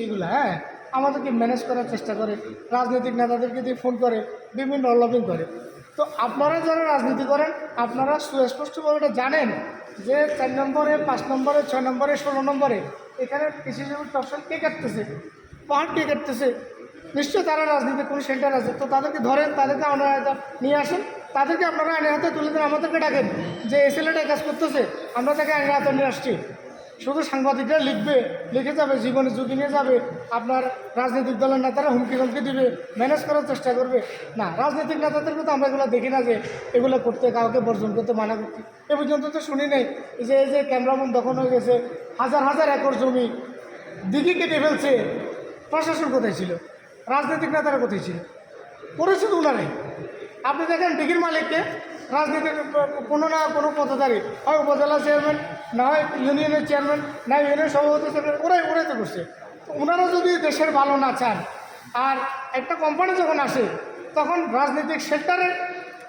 এইগুলো হ্যাঁ আমাদেরকে ম্যানেজ করার চেষ্টা করে, রাজনৈতিক নেতাদেরকে দিয়ে ফোন করে, বিভিন্ন লবিং করে। তো আপনারা যারা রাজনীতি করেন আপনারা সুস্পষ্টভাবে এটা জানেন যে 4 নম্বরে, 5 নম্বরে, 6 নম্বরে, 16 নম্বরে এখানে কৃষি অপশন কে কাটতেছে, পাহাড় কে কাটতেছে। নিশ্চয়ই তারা রাজনীতির কোনো সেন্টার আছে, তো তাদেরকে ধরেন, তাদেরকে নিয়ে আসেন, তাদেরকে আপনারা আইনের হাতে তুলে দেন, আমাদেরকে ডাকেন যে এই ছেলেটা কাজ করতেছে, আমরা তাকে আইনের হাতে নিয়ে আসছি। শুধু সাংবাদিকরা লিখে যাবে, জীবনে ঝুঁকি নিয়ে যাবে, আপনার রাজনৈতিক দলের নেতারা হুমকি দিবে, ম্যানেজ করার চেষ্টা করবে। না, রাজনৈতিক নেতাদেরকে তো আমরা এগুলো দেখি না যে এগুলো করতে, কাউকে বর্জন করতে মানা করতে। এ পর্যন্ত তো শুনি নেই যে এই যে ক্যামেরাম্যান দখল হয়ে গেছে, হাজার হাজার একর জমি দিঘি কেটে ফেলছে, প্রশাসন কোথায় ছিল, রাজনৈতিক নেতারা কোথায় ছিল, করেছে তো উনারাই। আপনি দেখেন দিঘির মালিককে রাজনীতির কোনো না কোনো পদধারী, হয় উপজেলা চেয়ারম্যান, না হয় ইউনিয়নের চেয়ারম্যান, না ইউনিয়ন সভাপতি চেয়ারম্যান, ওরাই তো করছে। ওনারা যদি দেশের ভালো না চান, আর একটা কোম্পানি যখন আসে তখন রাজনৈতিক সেক্টরে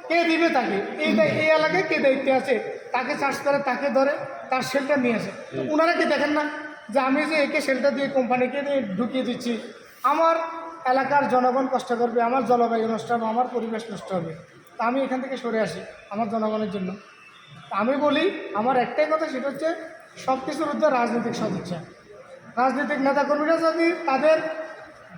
কে দিবে তাকে, এই এলাকায় কে দায়িত্বে আছে তাকে চার্জ করে, তাকে ধরে, তার শেল্টার নিয়ে আসে। ওনারা কি দেখেন না যে আমি যে একে শেল্টার দিয়ে কোম্পানিকে দিয়ে ঢুকিয়ে দিচ্ছি, আমার এলাকার জনগণ কষ্ট করবে, আমার জলবায়ু নষ্ট হবে, আমার পরিবেশ নষ্ট হবে, তা আমি এখান থেকে সরে আসি আমার জনগণের জন্য। আমি বলি আমার একটাই কথা, সেটা হচ্ছে সব কিছুর ঊর্ধ্বে রাজনৈতিক সদিচ্ছা। রাজনৈতিক নেতাকর্মীরা যদি তাদের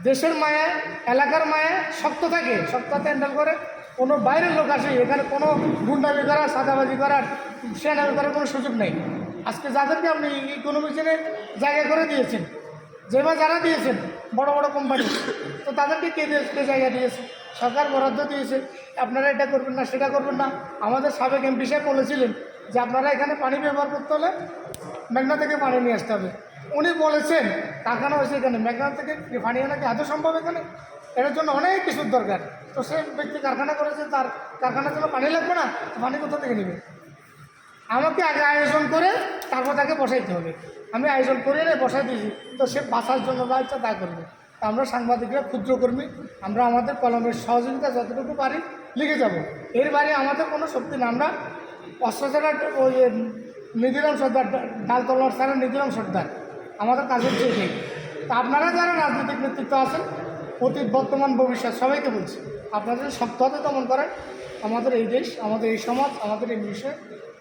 দেশের মায়া, এলাকার মায়া শক্ত থাকে, শক্ততা হ্যান্ডেল করে, কোনো বাইরের লোক আসে এখানে কোনো গুন্ডামি করা, সাদাবাজি করার, সেনামি করার কোনো সুযোগ নেই। আজকে যাদেরকে আপনি ইকোনমিশনে জায়গা করে দিয়েছেন, যেভাবে যারা দিয়েছেন বড় বড় কোম্পানি, তো তাদেরকে কে জায়গা দিয়েছে, সরকার বরাদ্দ দিয়েছে, আপনারা এটা করবেন না, সেটা করবেন না। আমাদের সাবেক এমপি সাহেব বলেছিলেন যে আপনারা এখানে পানি ব্যবহার করতে হলে মেঘনা থেকে পানি নিয়ে আসতে হবে। উনি বলেছেন কারখানা হয়েছে এখানে, মেঘনা থেকে পানি আনা কি আদৌ সম্ভব এখানে? এটার জন্য অনেক কিছুর দরকার। তো সে ব্যক্তি কারখানা করেছে, তার কারখানার জন্য পানি লাগবে না, পানি কোথা থেকে নেবে? আমাকে আগে আয়োজন করে তারপর তাকে বসাইতে হবে। আমি আয়োজন করে বসাই দিয়েছি, তো সে বাঁচার জন্য যা ইচ্ছা তা করবে। আমরা সাংবাদিকরা ক্ষুদ্রকর্মী, আমরা আমাদের কলমের সহযোগিতা যতটুকু পারি লিখে যাব। এর বাইরে আমাদের কোনো শক্তি না। আমরা অস্ত্র ছাড়া ওই নিধিরাম সর্দার, ডাল তলোয়ার ছাড়া নিধিরাম সর্দার, আমাদের কাজের চেয়ে। তা আপনারা যারা রাজনৈতিক নেতৃত্ব আছেন, অতীত, বর্তমান, ভবিষ্যৎ, সবাইকে বলছি আপনাদের শক্ত হাতে দমন করেন। আমাদের এই দেশ, আমাদের এই সমাজ, আমাদের এই বিষয়ে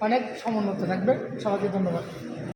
অনেক সমুন্নত থাকবে। সবাইকে ধন্যবাদ।